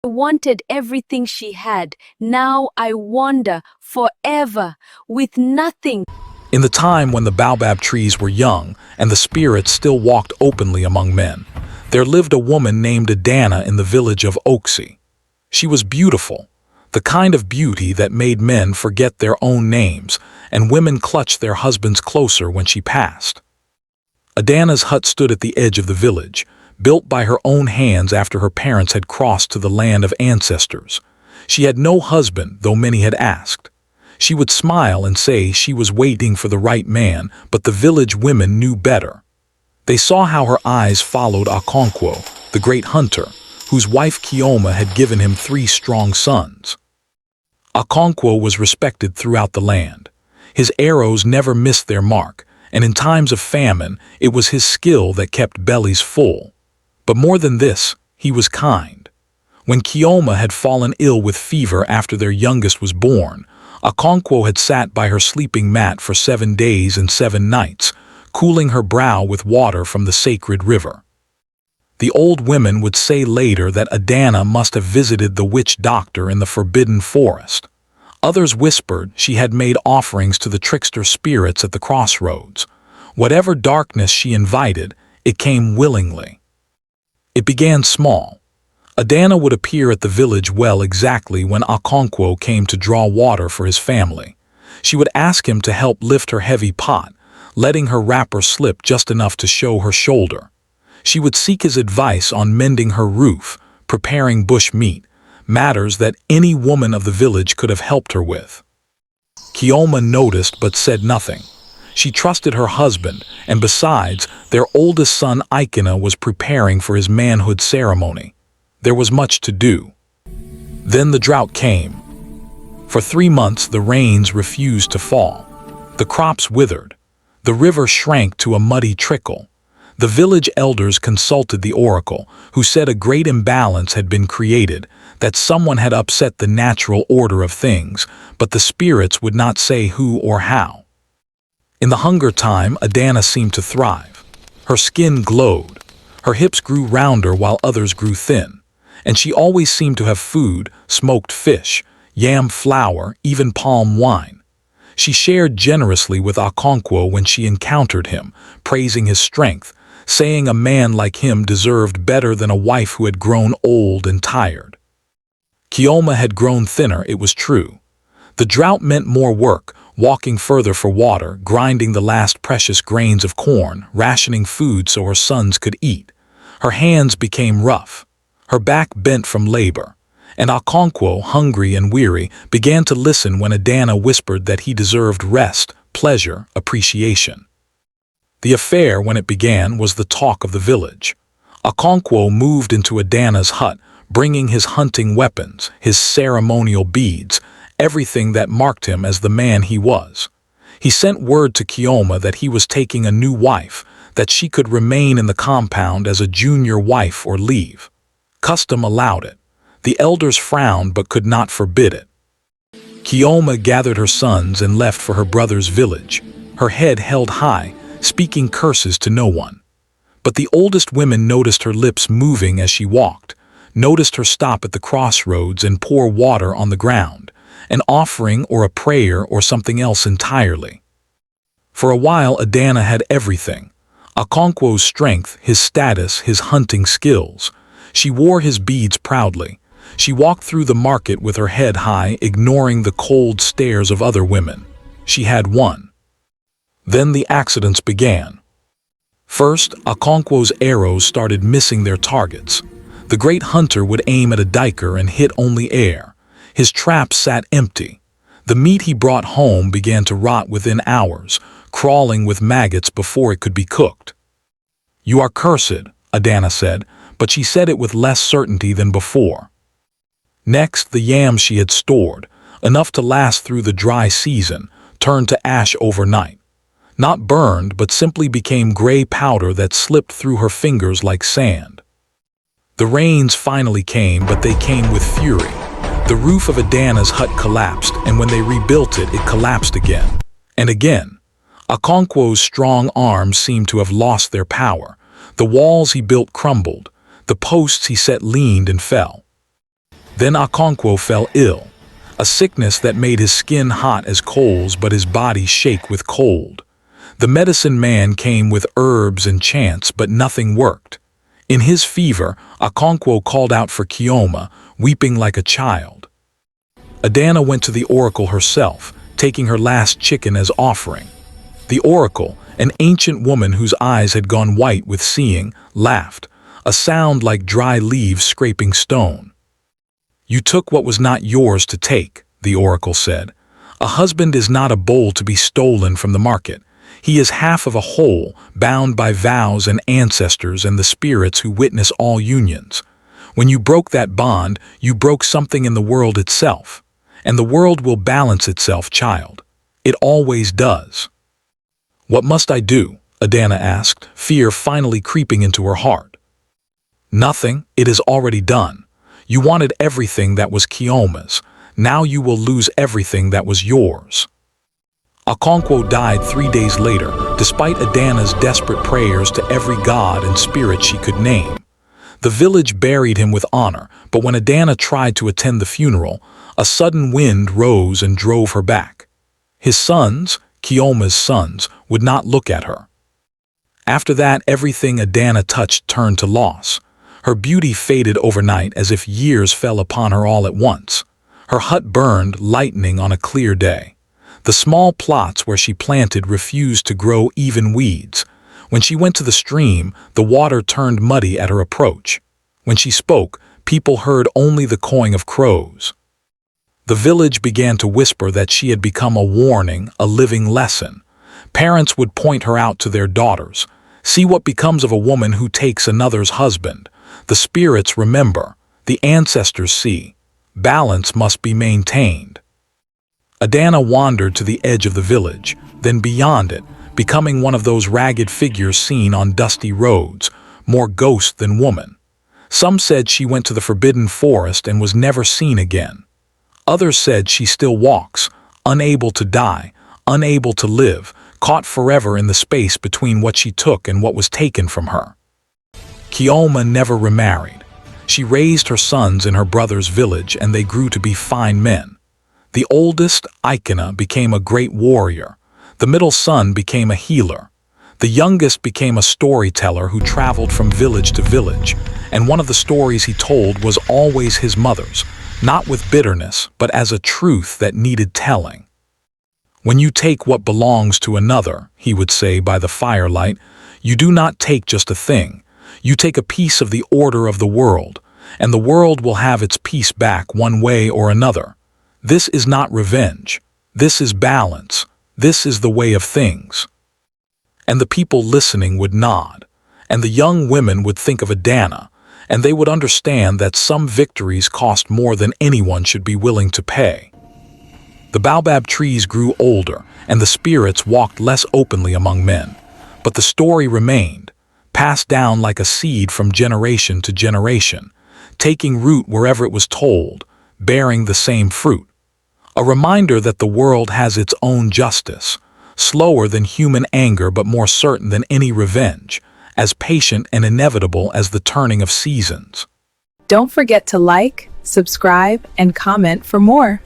wanted everything she had. Now I wander forever with nothing. In the time when the baobab trees were young and the spirits still walked openly among men, there lived a woman named Adanna in the village of Okonkwo. She was beautiful, the kind of beauty that made men forget their own names and women clutched their husbands closer when she passed. Adanna's hut stood at the edge of the village, built by her own hands after her parents had crossed to the land of ancestors. She had no husband, though many had asked. She would smile and say she was waiting for the right man, but the village women knew better. They saw how her eyes followed Okonkwo, the great hunter, whose wife Chioma had given him 3 strong sons. Okonkwo was respected throughout the land. His arrows never missed their mark, and in times of famine, it was his skill that kept bellies full. But more than this, he was kind. When Chioma had fallen ill with fever after their youngest was born, Okonkwo had sat by her sleeping mat for 7 days and 7 nights, cooling her brow with water from the sacred river. The old women would say later that Adanna must have visited the witch doctor in the forbidden forest. Others whispered she had made offerings to the trickster spirits at the crossroads. Whatever darkness she invited, it came willingly. It began small. Adanna would appear at the village well exactly when Okonkwo came to draw water for his family. She would ask him to help lift her heavy pot, letting her wrapper slip just enough to show her shoulder. She would seek his advice on mending her roof, preparing bush meat, matters that any woman of the village could have helped her with. Chioma noticed but said nothing. She trusted her husband, and besides, their oldest son Adanna was preparing for his manhood ceremony. There was much to do. Then the drought came. For 3 months the rains refused to fall. The crops withered. The river shrank to a muddy trickle. The village elders consulted the oracle, who said a great imbalance had been created, that someone had upset the natural order of things, but the spirits would not say who or how. In the hunger time, Adanna seemed to thrive. Her skin glowed. Her hips grew rounder while others grew thin. And she always seemed to have food, smoked fish, yam flour, even palm wine. She shared generously with Okonkwo when she encountered him, praising his strength, saying a man like him deserved better than a wife who had grown old and tired. Chioma had grown thinner, it was true. The drought meant more work, walking further for water, grinding the last precious grains of corn, rationing food so her sons could eat. Her hands became rough. Her back bent from labor. And Okonkwo, hungry and weary, began to listen when Adanna whispered that he deserved rest, pleasure, appreciation. The affair, when it began, was the talk of the village. Okonkwo moved into Adanna's hut, bringing his hunting weapons, his ceremonial beads, everything that marked him as the man he was. He sent word to Chioma that he was taking a new wife, that she could remain in the compound as a junior wife or leave. Custom allowed it. The elders frowned but could not forbid it. Chioma gathered her sons and left for her brother's village, her head held high, speaking curses to no one. But the oldest women noticed her lips moving as she walked, noticed her stop at the crossroads and pour water on the ground, an offering or a prayer or something else entirely. For a while Adanna had everything: Okonkwo's strength, his status, his hunting skills. She wore his beads proudly. She walked through the market with her head high, ignoring the cold stares of other women. She had won. Then the accidents began. First, Okonkwo's arrows started missing their targets. The great hunter would aim at a diker and hit only air. His traps sat empty. The meat he brought home began to rot within hours, crawling with maggots before it could be cooked. "You are cursed," Adanna said, but she said it with less certainty than before. Next, the yams she had stored, enough to last through the dry season, turned to ash overnight. Not burned, but simply became gray powder that slipped through her fingers like sand. The rains finally came, but they came with fury. The roof of Adanna's hut collapsed, and when they rebuilt it, it collapsed again. And again. Okonkwo's strong arms seemed to have lost their power. The walls he built crumbled. The posts he set leaned and fell. Then Okonkwo fell ill, a sickness that made his skin hot as coals but his body shake with cold. The medicine man came with herbs and chants, but nothing worked. In his fever, Okonkwo called out for Chioma, weeping like a child. Adanna went to the oracle herself, taking her last chicken as offering. The oracle, an ancient woman whose eyes had gone white with seeing, laughed, a sound like dry leaves scraping stone. "You took what was not yours to take," the oracle said. "A husband is not a bowl to be stolen from the market. He is half of a whole, bound by vows and ancestors and the spirits who witness all unions. When you broke that bond, you broke something in the world itself. And the world will balance itself, child. It always does." "What must I do?" Adanna asked, fear finally creeping into her heart. "Nothing, it is already done. You wanted everything that was Chioma's. Now you will lose everything that was yours." Okonkwo died 3 days later, despite Adanna's desperate prayers to every god and spirit she could name. The village buried him with honor, but when Adanna tried to attend the funeral, a sudden wind rose and drove her back. His sons, Chioma's sons, would not look at her. After that, everything Adanna touched turned to loss. Her beauty faded overnight as if years fell upon her all at once. Her hut burned, lightening on a clear day. The small plots where she planted refused to grow even weeds. When she went to the stream, the water turned muddy at her approach. When she spoke, people heard only the cawing of crows. The village began to whisper that she had become a warning, a living lesson. Parents would point her out to their daughters. "See what becomes of a woman who takes another's husband. The spirits remember. The ancestors see. Balance must be maintained." Adanna wandered to the edge of the village, then beyond it, becoming one of those ragged figures seen on dusty roads, more ghost than woman. Some said she went to the forbidden forest and was never seen again. Others said she still walks, unable to die, unable to live, caught forever in the space between what she took and what was taken from her. Chioma never remarried. She raised her sons in her brother's village and they grew to be fine men. The oldest, Adanna, became a great warrior. The middle son became a healer. The youngest became a storyteller who traveled from village to village, and one of the stories he told was always his mother's, not with bitterness, but as a truth that needed telling. "When you take what belongs to another," he would say by the firelight, "you do not take just a thing. You take a piece of the order of the world, and the world will have its piece back one way or another. This is not revenge. This is balance. This is the way of things." And the people listening would nod, and the young women would think of Adanna, and they would understand that some victories cost more than anyone should be willing to pay. The baobab trees grew older, and the spirits walked less openly among men. But the story remained, passed down like a seed from generation to generation, taking root wherever it was told, bearing the same fruit. A reminder that the world has its own justice, slower than human anger but more certain than any revenge, as patient and inevitable as the turning of seasons. Don't forget to like, subscribe, and comment for more.